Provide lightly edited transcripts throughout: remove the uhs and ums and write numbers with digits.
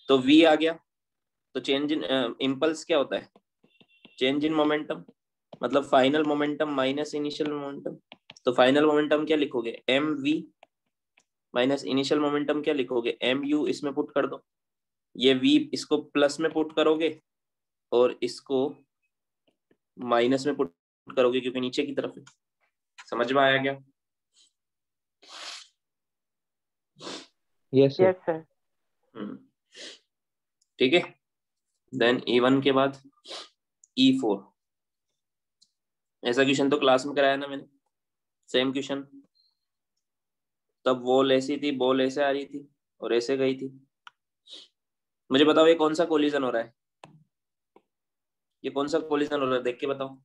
तो v आ गया, तो चेंज इन इम्पल्स क्या होता है? चेंज इन मोमेंटम, मतलब final momentum minus initial momentum. तो फाइनल मोमेंटम क्या लिखोगे? M V minus initial momentum क्या लिखोगे? M you. इसमें पुट कर दो, ये v इसको प्लस में पुट करोगे और इसको माइनस में पुट करोगे क्योंकि नीचे की तरफ है। समझ में आया क्या? Yes sir. Yes sir. ठीक है। देन E1 के बाद E4। ऐसा क्वेश्चन तो क्लास में कराया ना मैंने, सेम क्वेश्चन। तब वॉल ऐसी थी, बॉल ऐसे आ रही थी और ऐसे गई थी। मुझे बताओ ये कौन सा कोलिजन हो रहा है? ये कौन सा कोलिजन हो रहा है, देख के बताओ।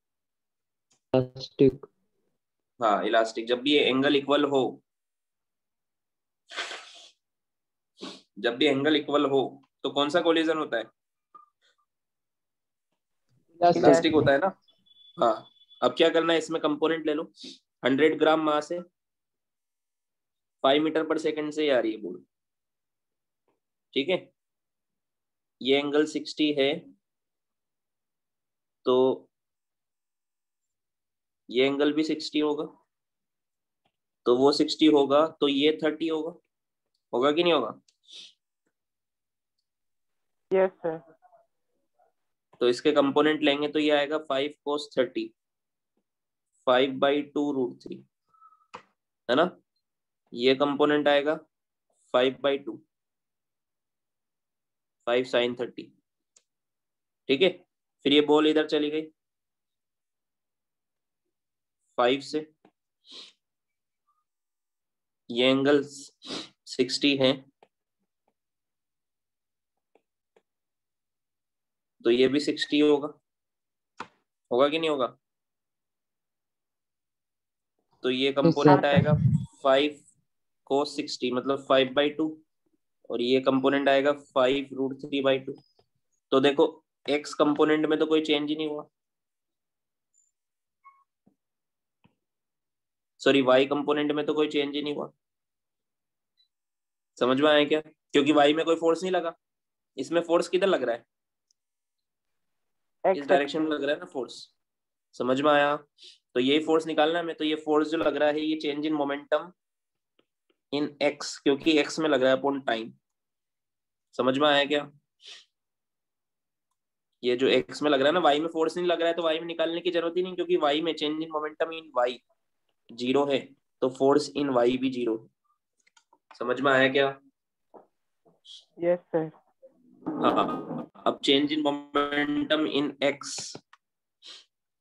इलास्टिक। हाँ इलास्टिक। जब भी ये एंगल इक्वल हो, जब भी एंगल इक्वल हो तो कौन सा कोलिजन होता है? इलास्टिक होता है ना। हाँ। अब क्या करना है, इसमें कंपोनेंट ले लो। 100 ग्राम मास है, 5 मीटर पर सेकंड से आ रही है बॉल। ठीक है। ये एंगल 60 है, तो ये एंगल भी 60 होगा, तो वो 60 होगा, तो ये 30 होगा। होगा कि नहीं होगा? Yes sir. तो इसके कंपोनेंट लेंगे तो ये आएगा 5 cos 30, 5/2√3, है ना। ये कंपोनेंट आएगा 5/2, 5 sin 30। ठीक है। फिर ये बॉल इधर चली गई 5 से, ये एंगल 60 है, तो ये भी 60 होगा। होगा कि नहीं होगा? तो ये कंपोनेंट आएगा 5 cos 60, मतलब 5/2, और ये कंपोनेंट आएगा 5√3/2। तो देखो x कंपोनेंट में तो कोई चेंज ही नहीं हुआ, सॉरी y कंपोनेंट में तो कोई चेंज ही नहीं हुआ। समझ में आया क्या? क्योंकि y में कोई फोर्स नहीं लगा। इसमें फोर्स किधर लग रहा है? इस डायरेक्शन में लग रहा है ना फोर्स। समझ में आया? तो यही फोर्स निकालना है हमें। तो ये फोर्स जो लग रहा है ये change in momentum in x, क्योंकि x में लग रहा है अपॉन टाइम। समझ में आया क्या? ये जो x में लग रहा है ना, y में फोर्स नहीं लग रहा है, तो y में निकालने की जरूरत ही नहीं, क्योंकि y में change in momentum in y 0 है, तो फोर्स इन y भी 0 है। समझ में आया क्या? Yes sir. हाँ। अब change in momentum in x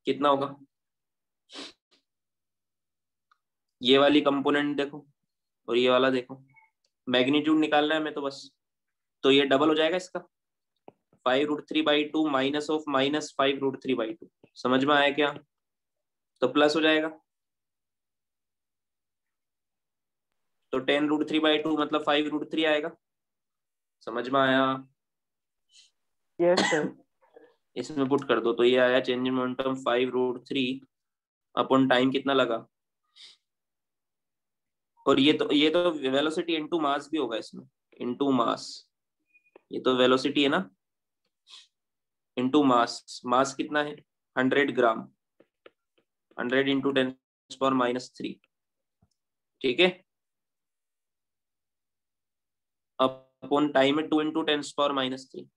कितना होगा? ये वाली कंपोनेंट देखो और ये वाला देखो, मैग्नीट्यूड निकालना है हमें तो बस। तो ये डबल हो जाएगा इसका, 5√3/2 माइनस ऑफ माइनस 5√3/2। समझ में आया क्या? तो प्लस हो जाएगा, तो 10√3/2 मतलब 5√3 आएगा। समझ में आया? Yes sir. इसमें पुट कर दो, तो ये आया change in momentum 5√3 upon time कितना लगा। और ये तो वेलोसिटी इनटू मास भी होगा इसमें, इनटू मास। ये तो वेलोसिटी है ना, इनटू मास। मास कितना है? 100 ग्राम। 100 इंटू 10⁻⁻3। ठीक है। अपॉन टाइम है 2 इंटू 10⁻⁻3।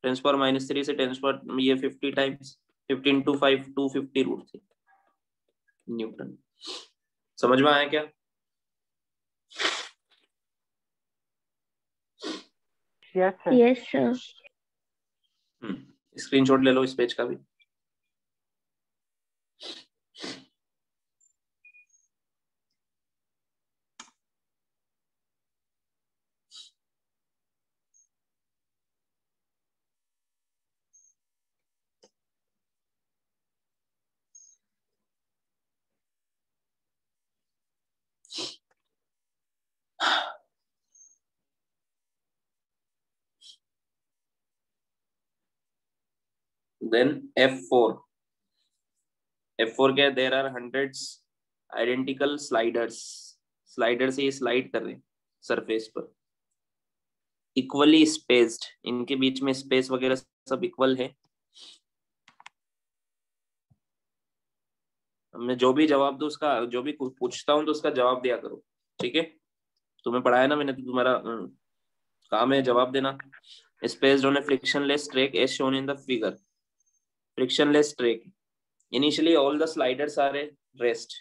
10⁻⁻3 से 10 ये 50 टाइम्स, 50 इंटू 5 250√3 न्यूटन। समझ में आया क्या? Yes sir. Yes sir. Screenshot ले लो इस पेज का भी। Then F4। F4 क्या है? There are hundreds identical sliders. Slider से ये स्लाइड कर रहे हैं सरफेस पर। इक्वली स्पेस्ड, इनके बीच में स्पेस वगैरह सब इक्वल है। मैं जो भी जवाब दूं उसका, जो भी पूछता हूं तो उसका जवाब दिया करो, ठीक है? तुम्हें पढ़ाया ना मैंने, तो तुम्हारा काम है जवाब देना। Spaced on a frictionless track as shown in the figure. Frictionless track, initially all the sliders are a rest,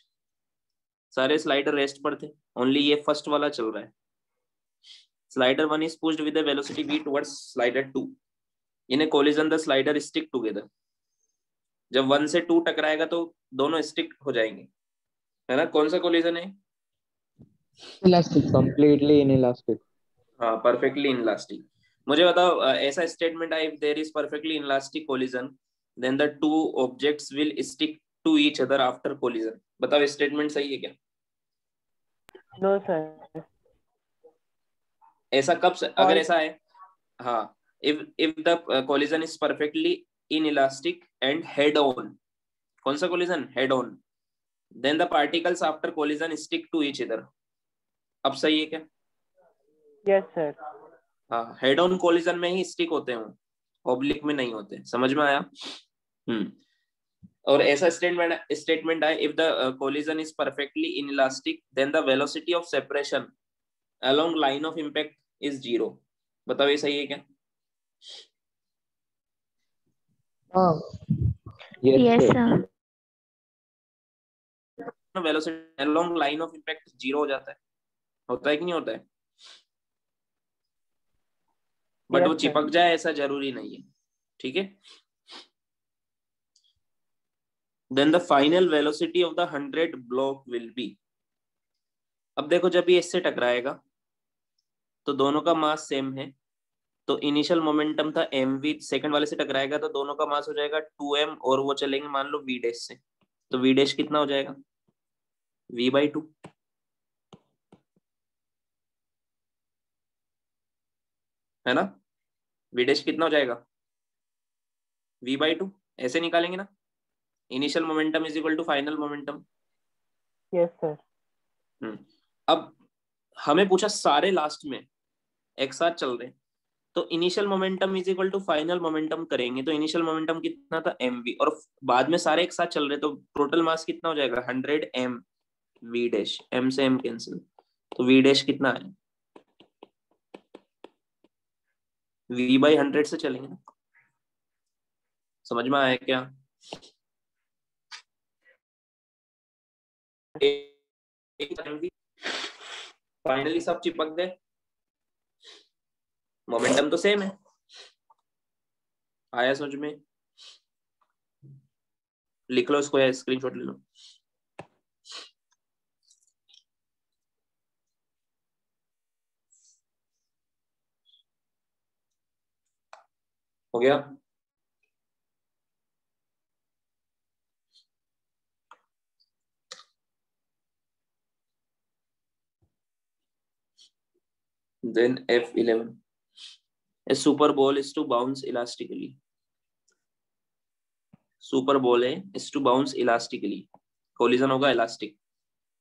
सारे स्लाइडर रेस्ट पर थे, ओनली ये फर्स्ट वाला चल रहा है। स्लाइडर 1 is pushed with a velocity v towards slider 2. In a collision the slider stick together. जब 1 से 2 टकराएगा तो दोनों स्टिक हो जाएंगे, है ना? कौन सा कोलिजन है? Elastic, completely inelastic. हाँ, परफेक्टली इनलास्टिक। मुझे बताओ, ऐसा स्टेटमेंट है, if there is perfectly inelastic collision then the two objects will stick to each other after collision. बताओ स्टेटमेंट सही है क्या? No sir. ऐसा कब अगर False. ऐसा है, हाँ, if the collision is perfectly inelastic and head on, कौन सा collision? head on, then the particles after collision stick to each other। अब सही है क्या? Yes sir. हाँ, हेड ऑन कोलिजन में ही स्टिक होते हैं, ऑब्लिक में नहीं होते। समझ में आया? और ऐसा स्टेटमेंट है, if the collision is perfectly inelastic then the velocity of separation along line of impact is 0। बताओ ये सही है क्या? हाँ, yes sir. Velocity along line of impact 0 हो जाता है, होता है कि नहीं होता है? बट वो Yes, sir. चिपक जाए ऐसा जरूरी नहीं है, ठीक है? Then the final velocity of the 100 block will be. अब देखो, जब ये इससे टकराएगा तो दोनों का मास सेम है, तो इनिशियल मोमेंटम था mv, सेकंड वाले से टकराएगा तो दोनों का मास हो जाएगा 2m, और वो चलेंगे मान लो v डैश से, तो v डैश कितना हो जाएगा? v/2, है ना? v डैश कितना हो जाएगा? v/2। ऐसे निकालेंगे ना, initial momentum is equal to final momentum. Yes, sir. अब हमें पूछा सारे लास्ट में एक साथ चल रहे हैं, तो initial momentum is equal to final momentum करेंगे, तो इनिशियल मोमेंटम कितना था? mv, और बाद में सारे एक साथ चल रहे, तो टोटल मास कितना हो जाएगा? 100 m v डैश, m से m कैंसिल, तो v डैश कितना है? v/100 से चलेंगे ना। समझ में आया क्या? फाइनली सब चिपक गए, मोमेंटम तो सेम है। आया समझ में? लिख लो इसको या स्क्रीनशॉट ले लो। हो गया? Then F11, a super ball is to bounce elastically। Super ball है, is to bounce elastically, collision होगा elastic,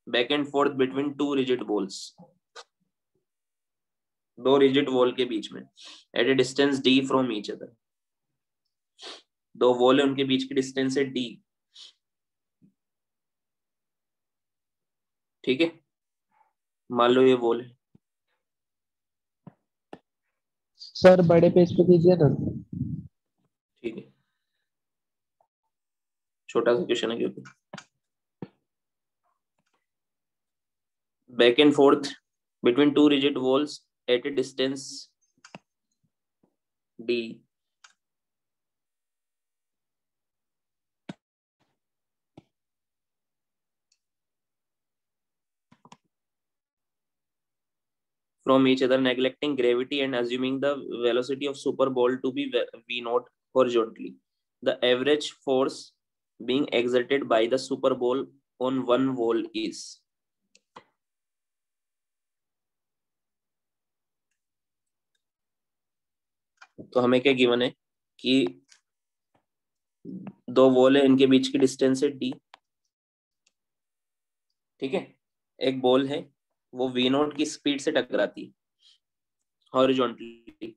back and forth between two rigid balls, दो रिजिड वॉल के बीच में, at a distance d from each other। दो wall है, उनके बीच की distance है d, ठीक है? मान लो ये वॉल है। सर बड़े पेज पे कीजिए ना। ठीक है, छोटा सा क्वेश्चन है क्योंकि। Back and forth between two rigid walls at a distance d from each other, neglecting gravity and assuming the velocity of super ball to be v naught horizontally, the average force being exerted by the super ball on one wall is। तो हमें क्या given है कि दो wall है, इनके बीच की distance है d, ठीक है? एक बॉल है, वो v नॉट की स्पीड से टकराती है हॉरिजॉन्टली,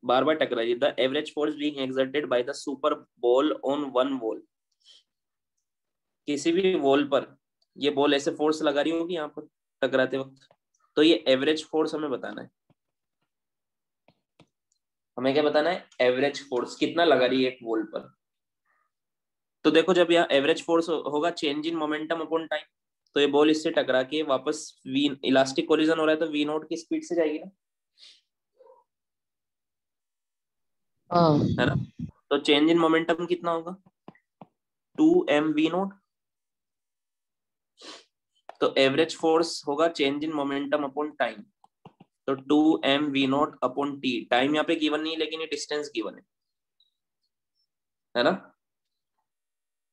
बार बार टकराई। The average force being exerted by the super ball on one wall, किसी भी वॉल पर ये बॉल ऐसे फोर्स लगा रही होगी यहाँ पर टकराते वक्त, तो ये एवरेज फोर्स हमें बताना है। हमें क्या बताना है? एवरेज फोर्स कितना लगा रही है एक वॉल पर। तो देखो जब यहाँ एवरेज फोर्स होगा change in momentum upon time, तो ये बॉल इससे टकरा के वापस वी, इलास्टिक कोलिजन हो रहा है तो वी नॉट की स्पीड से जाएगी ना, हाँ है ना? तो चेंज इन मोमेंटम कितना होगा? 2m V naught. तो एवरेज फोर्स होगा change in momentum upon time, तो 2m V naught upon T. Time यहाँ पे गिवन नहीं है लेकिन ये डिस्टेंस गिवन है ना?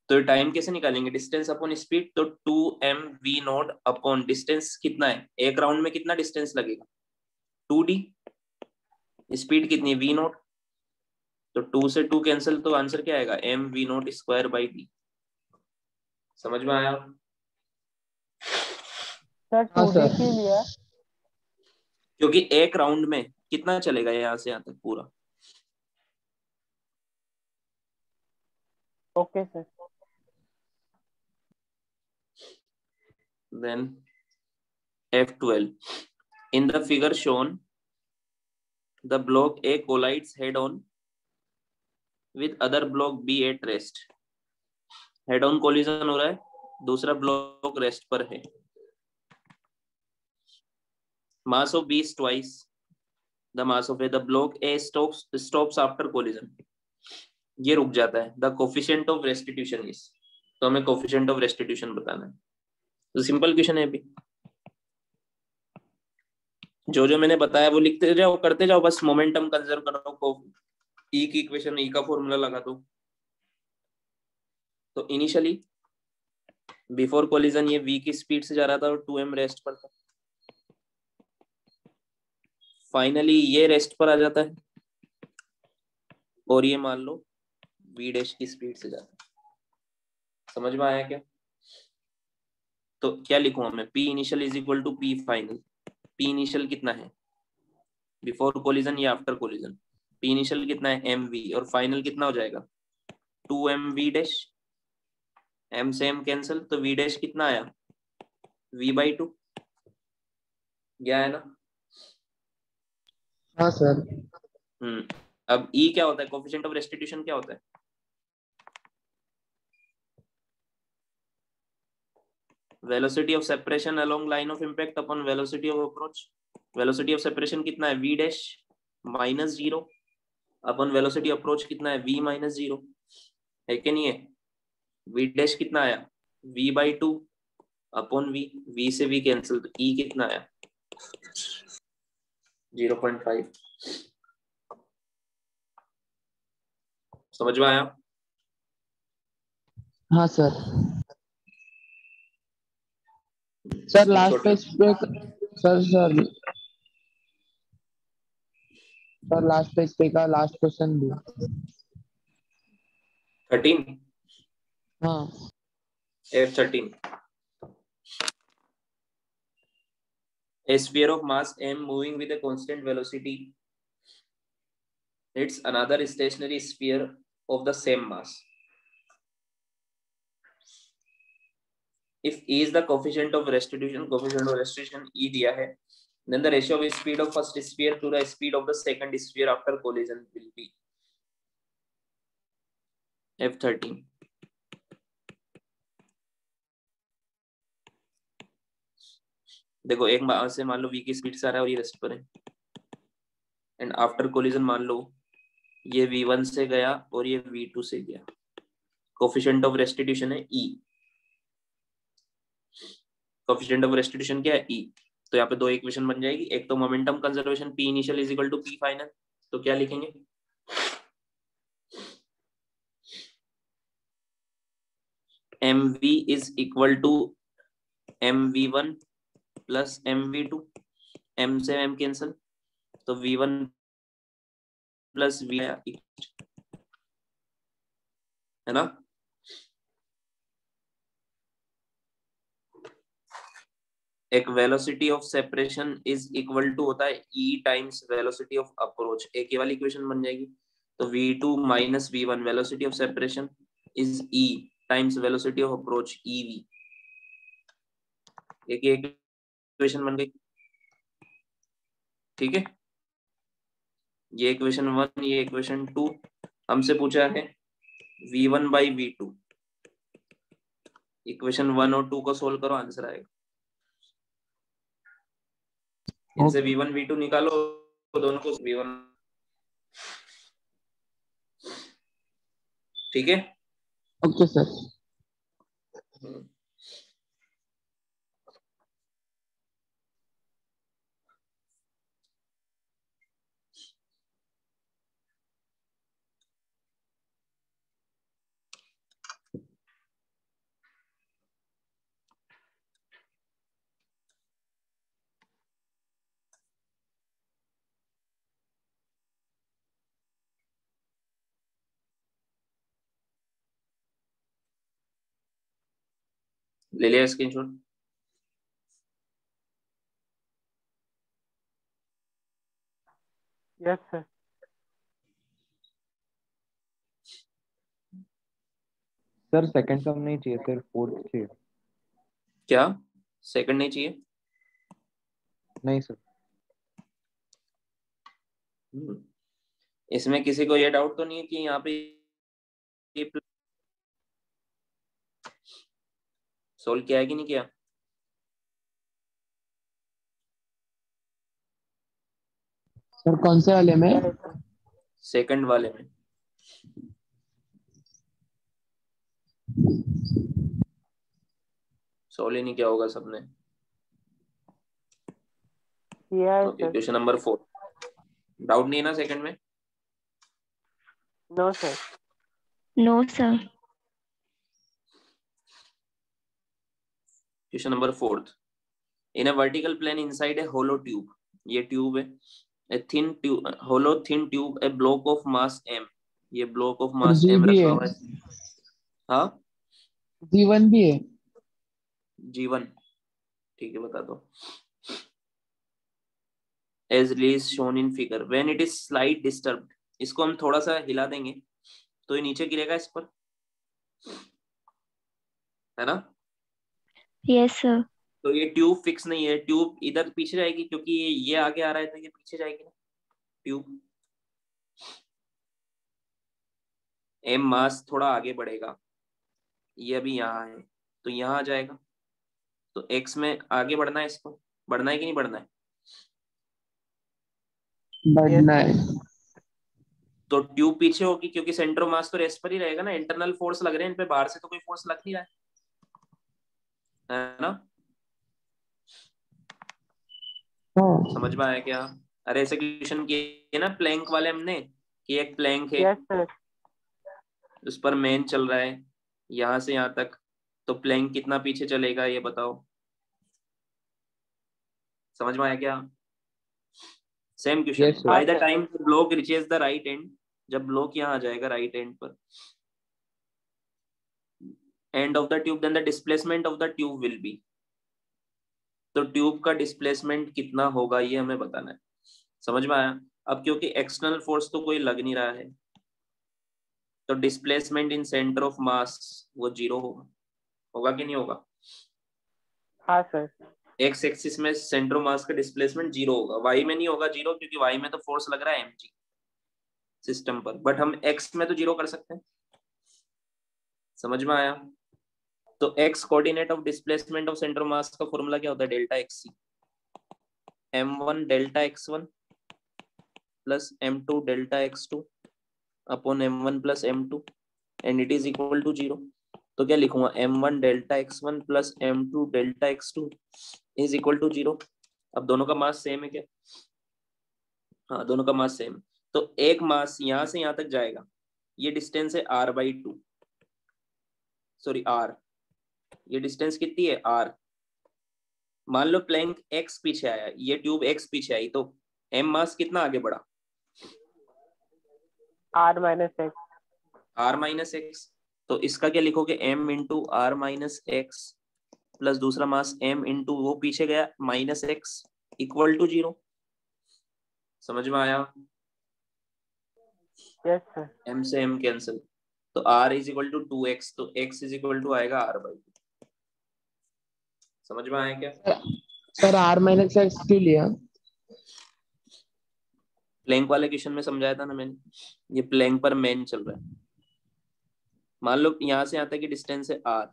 तो टाइम कैसे निकालेंगे? डिस्टेंस अपॉन स्पीड, तो 2m V naught upon distance कितना है, एक राउंड में कितना डिस्टेंस लगेगा? 2d। स्पीड कितनी है? V naught. तो 2 से 2 कैंसिल, तो आंसर क्या आएगा? m V naught square by D. समझ में आया? सर हाँ 2D सर। क्यों लिया? क्योंकि एक राउंड में कितना चलेगा यहाँ से यहाँ तक पूरा। Okay sir. Then F12. In the figure shown, the block A collides head on with other block B at rest. Head on collision हो रहा है, दूसरा ब्लॉक रेस्ट पर है। Mass of B is twice the mass of A. The block A stops after collision. ये रुक जाता है। The coefficient of restitution is, तो हमें coefficient of restitution बताना है। तो सिंपल क्वेश्चन है अभी, जो जो मैंने बताया वो लिखते जाओ, करते जाओ, बस मोमेंटम कंजर्व करो। ई की इक्वेशन, ई का फॉर्मूला लगा दो। तो इनिशियली बिफोर कोलिजन ये v की स्पीड से जा रहा था और 2m रेस्ट पर था। फाइनली ये रेस्ट पर आ जाता है और ये मान लो v डैश की स्पीड से जाता है। समझ में आया क्या? तो क्या लिखूं मैं? p initial is equal to p final. p initial कितना है बिफोर कोलिजन या आफ्टर कोलिजन? p इनिशियल कितना है? mv, और फाइनल कितना हो जाएगा? 2mv dash. m से m कैंसिल, तो v डैश कितना आया? v/2 गया है ना? हाँ सर। अब e क्या होता है? कोएफिशिएंट ऑफ रेस्टिट्यूशन क्या होता है? Velocity of separation along line of impact upon velocity of approach. Velocity of separation कितना है? v dash minus 0 upon velocity approach कितना है? v माइनस 0 है कि नहीं है? v डैश कितना आया? v/2 अपॉन v, v से v कैंसिल, तो e कितना आया? 0.5। समझ में आया? हाँ सर। सर लास्ट पेज पे sir sir sir last page पे का लास्ट क्वेश्चन भी। 13, हाँ F13. A sphere of mass m moving with a constant velocity hits another stationary sphere of the same mass. If E is the coefficient of restitution E दिया है, then the ratio of speed of first sphere to the speed of the second sphere after collision will be F13. देखो एक से मान लो v की speed से आ रहा है और ये रेस्ट पर है, एंड आफ्टर कोलिजन मान लो ये v1 से गया और ये v2 से गया। कोएफिशिएंट ऑफ रेस्टिट्यूशन है e। कोएफिशिएंट ऑफ रेस्टिट्यूशन क्या है? e। तो यहाँ पे दो इक्वेशन बन जाएगी, एक तो momentum conservation p initial is equal to p final, तो क्या लिखेंगे? mv is equal to mv1 plus mv2, m से m कैंसिल, तो v1 प्लस v है ना? एक velocity of separation is equal to होता है E times velocity of approach, एक ये वाली इक्वेशन बन जाएगी। तो V2 minus V1 velocity of separation is E times velocity of approach EV, एक ये इक्वेशन बन गई। ठीक है, ये इक्वेशन 1, ये इक्वेशन 2। हमसे पूछा है V1 बाई V2, इक्वेशन 1 और 2 को सोल्व करो, आंसर आएगा। इनसे V1 V2 निकालो, दोनों को V1। ठीक है, ओके सर। ले लिया screenshot? Yes sir. Sir second term नहीं चाहिए सर, फोर्थ चाहिए। क्या सेकंड नहीं चाहिए? नहीं सर। इसमें किसी को ये डाउट तो नहीं है कि यहाँ पे सोल्व किया है कि नहीं किया? सर कौन से वाले में? किया है सर। सेकंड वाले में। सोल्व ही नहीं किया होगा सबने। किया है okay, sir. Question number 4। Doubt नहीं है ना सेकंड में? No sir. No sir. Question number 4। In a vertical plane inside a hollow tube, ये ट्यूब है, a thin tube, hollow thin tube, a block of mass m, ये block of mass जी m भी रखा है, हुआ है। हाँ, जीवन भी है। जीवन, ठीक है, बता दो। As is shown in figure when it is slight disturbed, इसको हम थोड़ा सा हिला देंगे तो ये नीचे गिरेगा इस पर, है ना? Yes sir. तो ये ट्यूब फिक्स नहीं है, ट्यूब इधर पीछे जाएगी क्योंकि ये आगे आ रहा है तो ये पीछे जाएगी ना ट्यूब। एम मास थोड़ा आगे बढ़ेगा, ये अभी यहाँ है तो यहाँ आ जाएगा। तो एक्स में आगे बढ़ना है, इसको बढ़ना है कि नहीं बढ़ना है? बढ़ना है। तो ट्यूब पीछे होगी क्योंकि सेंटर ऑफ मास तो रेस्ट पर ही रहेगा ना, इंटरनल फोर्स लग रहे हैं इन पे, बाहर से तो कोई फोर्स लग नहीं रहा है ना? हाँ समझ में आया क्या? अरे ऐसे क्वेश्चन किए ना प्लैंक वाले हमने, कि एक प्लैंक है, यस सर। उस पर मेन चल रहा है यहाँ से यहाँ तक, तो प्लैंक कितना पीछे चलेगा ये बताओ। समझ में आया क्या? सेम क्वेश्चन यस है। हाँ by the sir. Sir. Time block reaches the right end, जब ब्लॉक यहाँ आ जाएगा राइट एंड पर, end of the tube, then the displacement of the tube will be, तो ट्यूब का डिस्प्लेसमेंट कितना होगा ये हमें बताना है। समझ में आया? अब क्योंकि एक्सटर्नल फोर्स तो कोई लग नहीं रहा है, तो डिस्प्लेसमेंट इन सेंटर ऑफ मास वो 0 होगा, होगा कि नहीं होगा? हाँ सर। एक्स एक्सिस में सेंटर ऑफ मास का डिस्प्लेसमेंट 0 होगा, वाई में नहीं होगा 0 क्योंकि वाई में तो फोर्स लग रहा है mg सिस्टम पर, बट हम एक्स में तो 0 कर सकते हैं। समझ में आया? तो x coordinate of displacement of centre of mass का फॉर्मूला क्या होता है? Delta x c, m1 delta x1 plus m2 delta x2 upon m1 plus m2 and it is equal to 0। तो क्या लिखूंगा? m1 delta x1 plus m2 delta x2 is equal to 0। अब दोनों का मास सेम है क्या? हाँ, दोनों का मास सेम। तो एक मास यहाँ से यहाँ तक जाएगा, ये डिस्टेंस है r/2, सॉरी r, ये डिस्टेंस कितनी है r। मान लो प्लैंक x पीछे आया, ये ट्यूब x पीछे आई, तो m मास कितना आगे बढ़ा? R minus x. r minus x. तो इसका क्या लिखोगे? m into r minus x plus दूसरा मास m इंटू वो पीछे गया माइनस x इक्वल टू 0। समझ में आया? Yes sir. m से m कैंसिल, तो r is equal to 2x, तो x इज इक्वल टू आएगा r/2। समझ में आया क्या? सर R माइनस एक्स क्यों लिया? प्लैंक वाले क्वेश्चन में समझाया था ना मैंने, ये प्लैंक पर मेन चल रहा है। मान लो यहां से यहाँ तक की डिस्टेंस है r,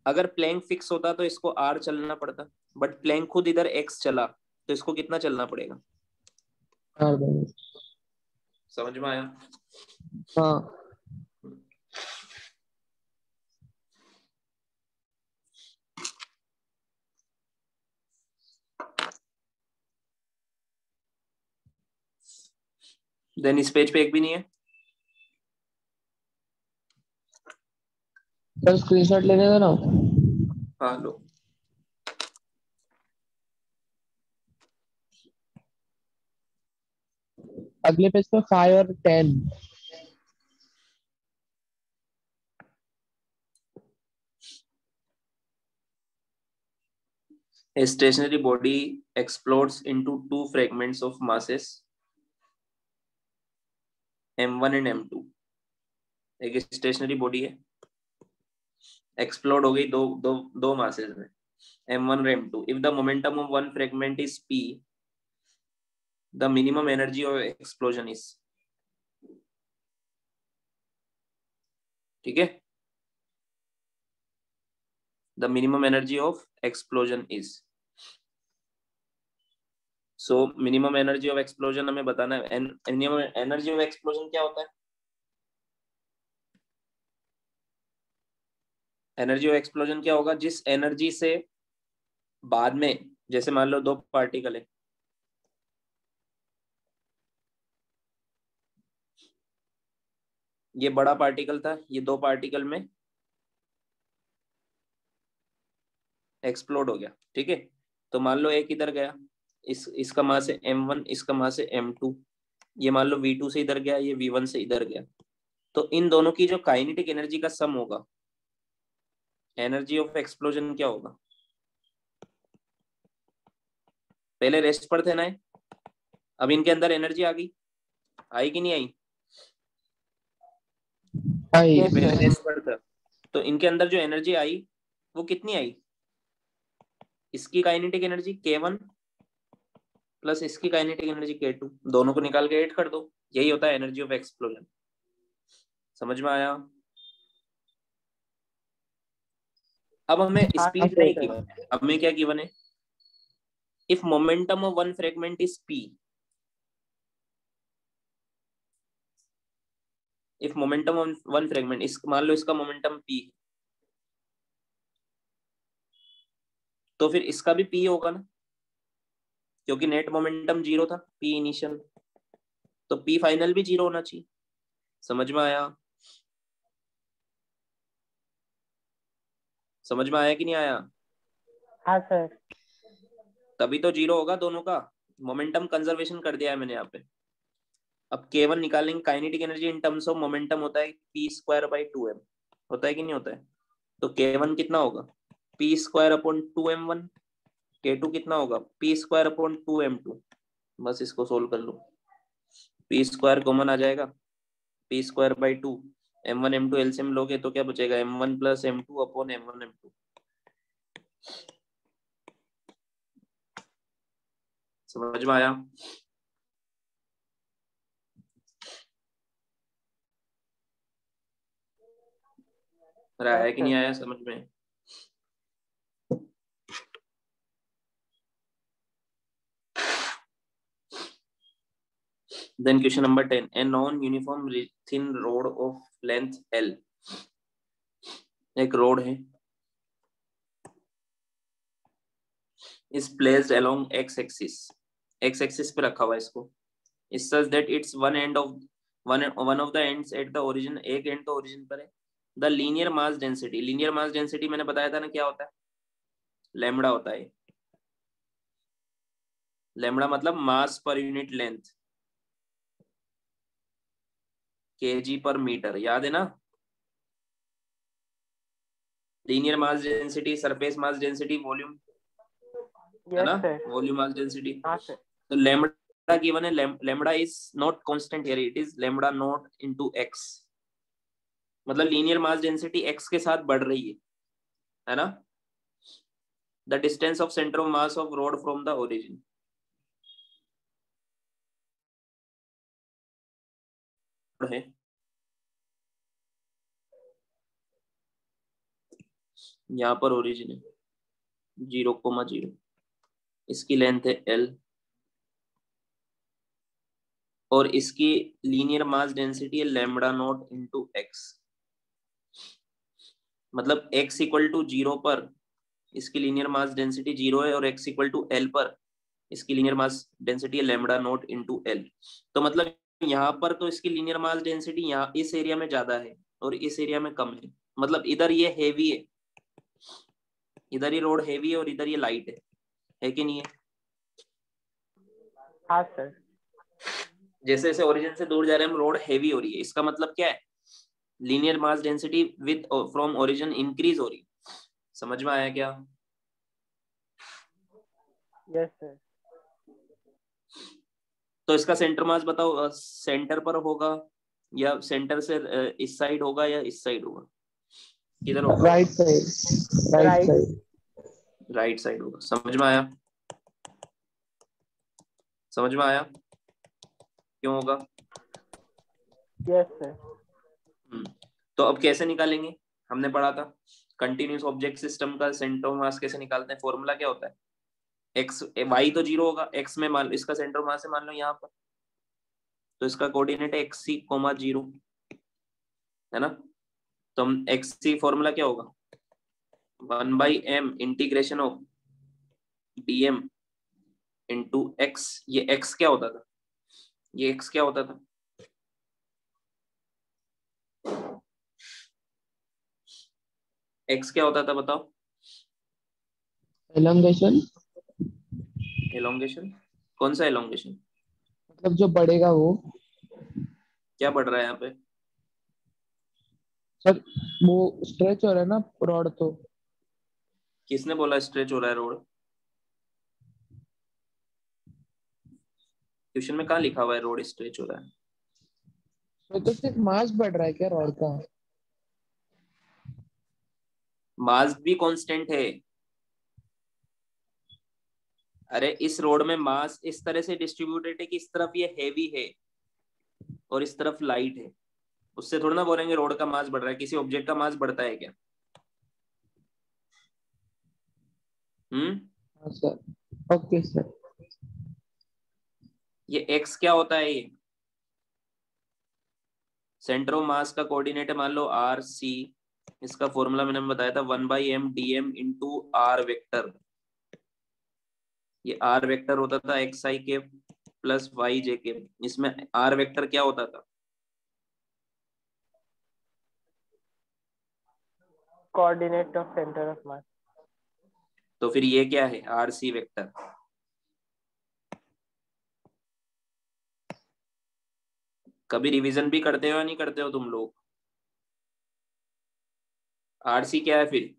अगर प्लैंक फिक्स होता तो इसको r चलना पड़ता, बट प्लैंक खुद इधर x चला तो इसको कितना चलना पड़ेगा? R/2। समझ में आया? हाँ देन इस पेज पे एक भी नहीं है। सर स्क्रीनशॉट लेने दो ना। हाँ लो। अगले पेज पे 5 और 10। A stationary body explodes into two fragments of masses m1 and m2। एक स्टेशनरी बॉडी है, एक्सप्लोड हो गई दो मासेस में m1 और m2। If the momentum of one fragment is p, the minimum energy of explosion is. ठीक है, the minimum energy of explosion is. So minimum energy of explosion हमें बताना है। मिनिमम एनर्जी ऑफ एक्सप्लोजन क्या होता है? Energy of explosion क्या होगा? जिस एनर्जी से बाद में, जैसे मान लो दो पार्टिकल है, ये बड़ा पार्टिकल था, ये दो पार्टिकल में एक्सप्लोड हो गया। ठीक है, तो मान लो एक इधर गया, इसका मास है m1, इसका मास है m2। ये मान लो v2 से इधर गया, ये v1 से इधर गया। तो इन दोनों की जो काइनेटिक एनर्जी का सम होगा, एनर्जी ऑफ एक्सप्लोजन क्या होगा? पहले रेस्ट पर थे ना, अब इनके अंदर एनर्जी आ गई, आई कि नहीं आई? आई। ये पहले रेस्ट पर था, तो इनके अंदर जो एनर्जी आई वो कितनी आई? इसकी काइनेटिक एनर्जी k1 प्लस इसकी काइनेटिक एनर्जी k2, दोनों को निकाल के ऐड कर दो, यही होता है एनर्जी ऑफ एक्सप्लोजन। समझ में आया? अब हमें हाँ स्पीड नहीं सर। गिवन है, हमें क्या गिवन है? If momentum of one fragment is p, if momentum of one fragment, इस मान लो इसका मोमेंटम p, तो फिर इसका भी p होगा ना, क्योंकि नेट मोमेंटम 0 था, p इनिशियल, तो p फाइनल भी 0 होना चाहिए। समझ में आया? समझ में आया कि नहीं आया? हाँ सर। तभी तो 0 होगा दोनों का, मोमेंटम कंजर्वेशन कर दिया है मैंने यहाँ पे। अब k1 निकालेंगे, kinetic energy in terms of momentum होता है p²/2m, होता है कि नहीं होता है? तो k1 कितना होगा? p²/2m1। k2 कितना होगा? p²/2m2। बस इसको सोल्व कर लो, p² कॉमन आ जाएगा, p²/2, m1 m2 एलसीएम लोगे तो क्या बचेगा? m1 + m2/m1 m2। समझ में आया? आया कि नहीं आया समझ में? Then question number 10, a non-uniform thin rod of length L, एक रोड है, is placed along x-axis, x-axis पे रखा हुआ है इसको, is such that its one of the ends at the origin, एक एंड तो ओरिजिन पर है। The linear mass density, linear mass density मैंने बताया था ना क्या होता है? लैम्बडा होता है। लैम्बडा मतलब मास पर यूनिट लेंथ, kg/मीटर, याद है ना? Linear mass density, surface mass density, volume, है Yes, ना, sir. Volume mass density. हाँ sir. तो लैम्बडा गिवन है, lambda is not constant here, it is lambda naught into x, मतलब लीनियर मास डेंसिटी x के साथ बढ़ रही है ना। The distance of centre of mass of rod from the origin, है यहाँ पर ओरिजिन है 0,0, इसकी लेंथ है l और इसकी लीनियर मास डेंसिटी है लैम्बडा नॉट इनटू x, मतलब x इक्वल टू 0 पर इसकी लीनियर मास डेंसिटी 0 है और x इक्वल टू l पर इसकी लीनियर मास डेंसिटी है लैम्बडा नॉट इनटू l। तो मतलब यहाँ पर तो इसकी लीनियर मास डेंसिटी यहाँ इस एरिया में ज्यादा है और इस एरिया में कम है, मतलब इधर ये हेवी है, इधर ये रोड हेवी है और इधर ये लाइट है कि नहीं है। हाँ सर। जैसे जैसे ओरिजिन से दूर जा रहे हैं हम, रोड हेवी हो रही है, इसका मतलब क्या है, linear mass density with from origin increase हो रही है। समझ में आया क्या? Yes sir. तो इसका सेंटर मास बताओ, सेंटर पर होगा या सेंटर से इस साइड होगा या इस साइड होगा, किधर होगा? Right side, right Right. Side. Right side होगा। समझ में आया? समझ में आया क्यों होगा? Yes sir. तो अब कैसे निकालेंगे, हमने पढ़ा था कंटिन्यूस ऑब्जेक्ट सिस्टम का सेंटर ऑफ मास कैसे निकालते हैं, फॉर्मूला क्या होता है, एक्स वाई तो 0 होगा, एक्स में मान इसका सेंटर ऑफ मास है मान लो यहाँ पर, तो इसका कोऑर्डिनेट है xc,0 है ना। तो हम xc फॉर्मूला क्या होगा, 1/m integration of dm into x, ये x क्या होता था, ये x क्या होता था, x क्या होता था बताओ? एलोंगेशन, एलोंगेशन, कौन सा एलोंगेशन, मतलब जो बढ़ेगा वो। क्या बढ़ रहा है यहाँ पे? सर वो स्ट्रेच हो रहा है ना रॉड, तो किसने बोला स्ट्रेच हो रहा है रोड? क्वेश्चन में कहाँ लिखा हुआ है रोड स्ट्रेच हो रहा है? तो सिर्फ मास बढ़ रहा है क्या रॉड का? मास भी कांस्टेंट है। अरे इस रोड में मास इस तरह से डिस्ट्रीब्यूटेड है कि इस तरफ ये हैवी है और इस तरफ लाइट है, उससे थोड़ा ना बोलेंगे रोड का मास बढ़ रहा है, किसी ऑब्जेक्ट का मास बढ़ता है क्या? हाँ सर, ओके सर। ये एक्स क्या होता है, ये सेंटर ऑफ मास का कोऑर्डिनेट है मान लो आर सी, इसका फॉर्मूला मैंने बताया था 1/m dm into r vector, ये आर वेक्टर होता था एक्स आई के प्लस वाई जे के, इसमें आर वेक्टर क्या होता था, कोऑर्डिनेट ऑफ सेंटर ऑफ मास। तो फिर ये क्या है, आर सी वेक्टर। कभी रिवीजन भी करते हो या नहीं करते हो तुम लोग? आर सी क्या है फिर,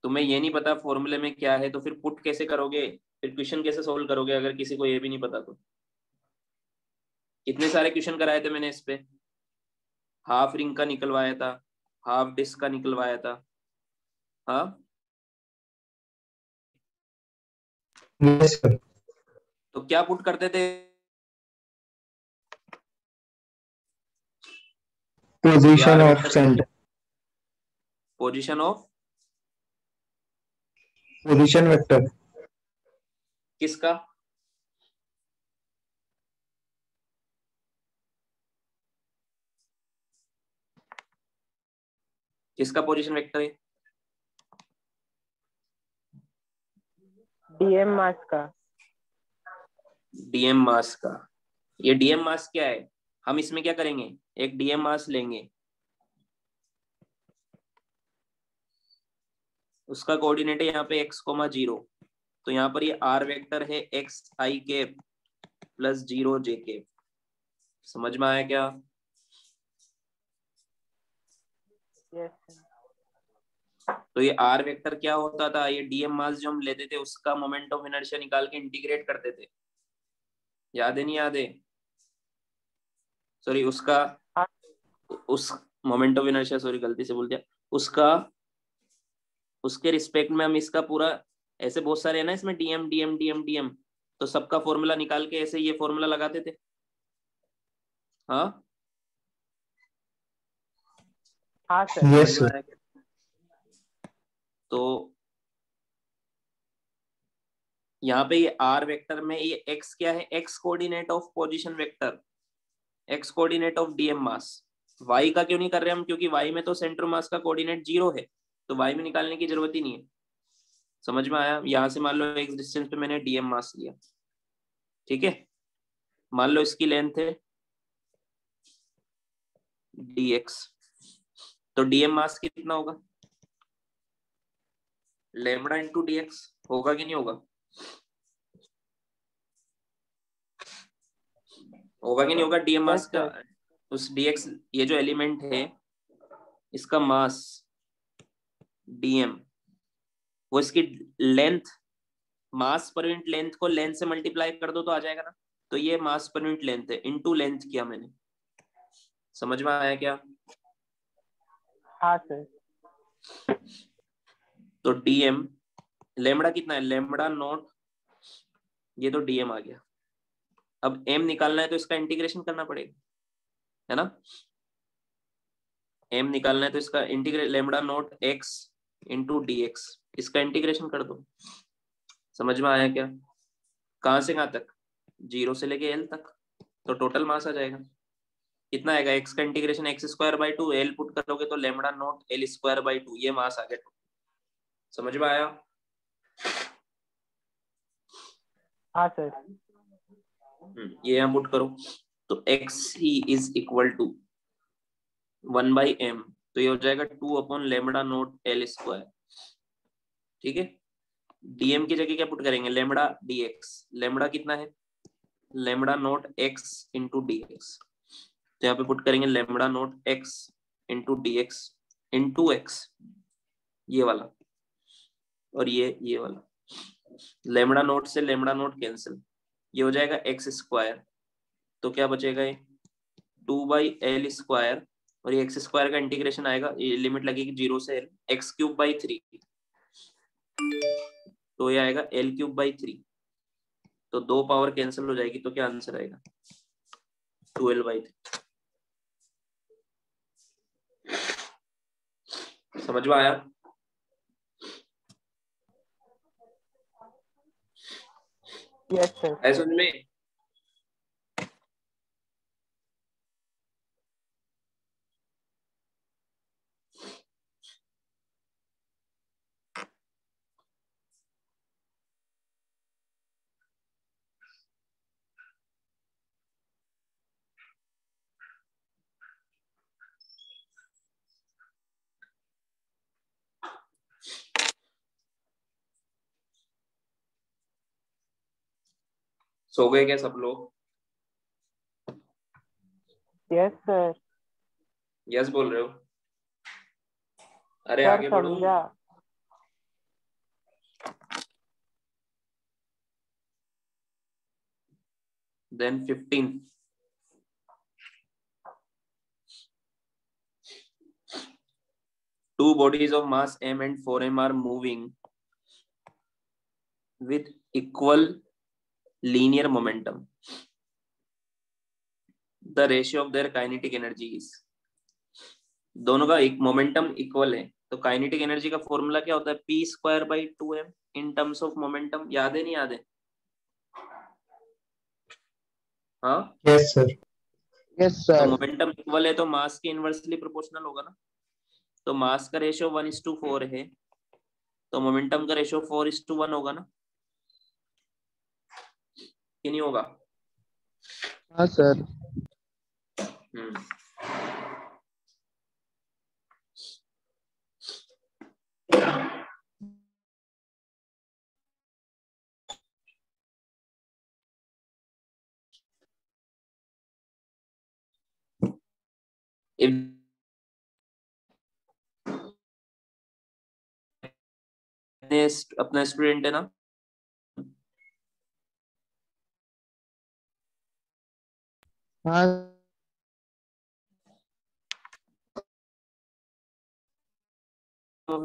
तुम्हें ये नहीं पता फॉर्मूले में क्या है तो फिर पुट कैसे करोगे, फिर क्वेश्चन कैसे सोल्व करोगे अगर किसी को ये भी नहीं पता तो? कितने सारे क्वेश्चन कराए थे मैंने इस पे, हाफ रिंग का निकलवाया था, हाफ डिस्क का निकलवाया था, हाँ यस सर। तो क्या पुट करते थे, position of centre, position of position vector, किसका, किसका पोजीशन वेक्टर है, डीएम मास का। डीएम मास का। ये डीएम मास क्या है, हम इसमें क्या करेंगे, एक डीएम मास लेंगे, उसका कोऑर्डिनेट है यहाँ पे x,0, तो यहाँ पर ये आर वेक्टर है एक्स आई के प्लस 0 जे के। समझ में आया क्या? Yes, sir. तो ये आर वेक्टर क्या होता था, ये डीएम मास जो हम लेते थे उसका मोमेंट ऑफ इनर्शिया निकाल के इंटीग्रेट करते थे, याद है नहीं याद है? सॉरी उसका हाँ, उस मोमेंट ऑफ इनर्शिया, सॉरी गलती से बोल दिया, उसका उसके रिस्पेक्ट में हम इसका पूरा ऐसे बहुत सारे है ना इसमें डीएम डीएम डीएम डीएम, तो सबका फॉर्मूला निकाल के ऐसे ये फॉर्मूला लगाते थे। हाँ हाँ सर। Yes, समझ में sir. आया क्या? तो यहाँ पे ये आर वेक्टर में ये एक्स क्या है, x coordinate of position vector, x coordinate of dm mass. Y का क्यों नहीं कर रहे हम, क्योंकि वाई में तो सेंटर मास का कोऑर्डिनेट 0 है, तो वाई में निकालने की जरूरत ही नहीं है। समझ में आया? यहां से मान लो एक्स डिस्टेंस पे मैंने डीएम मास लिया, ठीक है, मान लो इसकी लेंथ है dx, तो डीएम मास कितना होगा, लेमडा इंटू dx, होगा कि नहीं होगा? होगा कि नहीं होगा? डीएम Yes, मास का sir. उस dx, ये जो एलिमेंट है इसका मास डीएम, वो इसकी लेंथ, मास पर यूनिट लेंथ को लेंथ से मल्टीप्लाई कर दो तो आ जाएगा ना, तो ये मास पर यूनिट लेंथ है, इनटू लेंथ किया मैंने। समझ में आया क्या? हाँ सर। तो डीएम लेमडा कितना है, लेमडा नॉट, ये तो डीएम आ गया। अब एम निकालना है तो इसका इंटीग्रेशन करना पड़ेगा, है ना? एम निकालना है तो इसका integrate lambda naught x into D x, इसका इंटीग्रेशन कर दो। समझ में आया क्या? कहां से कहां तक, 0 से लेके एल तक, तो टोटल मास आ जाएगा कितना आएगा, एक्स का integration x square by two, L put करोगे तो lambda naught L square by two, ये मास आ गया। समझ में आया? हाँ सर। ये यहाँ पुट करो, तो एक्स ही इज इक्वल टू 1/m, तो ये हो जाएगा 2/लेमडा नॉट एल स्क्वायर, ठीक है। डीएम की जगह क्या पुट करेंगे, लेमडा डीएक्स, लेमडा कितना है, lambda naught x into dx, तो यहाँ पे पुट करेंगे lambda naught x into dx into x, ये वाला, और ये वाला, लेमडा नोट से लेमडा नोट कैंसिल, ये हो जाएगा एक्स स्क्वायर, तो क्या बचेगा ये 2/एल स्क्वायर, और ये एक्स स्क्वायर का इंटीग्रेशन आएगा, ये लिमिट लगेगी 0 से एल, एक्स क्यूब बाई 3, तो ये आएगा एल क्यूब बाई 3, तो 2 पावर कैंसिल हो जाएगी, तो क्या आंसर आएगा 12/3। समझ में आया? Yes sir. है समझ में? सो गए क्या सब लोग? Yes sir. यस बोल रहे हो? अरे सर आगे बढ़ो। समझा। Then 15, two bodies of mass m and 4m are moving with equal linear momentum. The ratio of their kinetic energy is, दोनों का एक मोमेंटम इक्वल है, तो काइनेटिक एनर्जी का फॉर्मूला क्या होता है, P square by 2m in terms of momentum, याद है नहीं याद है? हाँ, Yes, sir. Yes, तो sir. मोमेंटम इक्वल है तो मास के इनवर्सली प्रोपोर्शनल होगा ना, तो मास का रेशियो 1:4 है, तो मोमेंटम का रेशियो 4:1 होगा ना, कि नहीं होगा? हाँ sir. हम्म, if अपना स्टूडेंट है ना? हाँ तो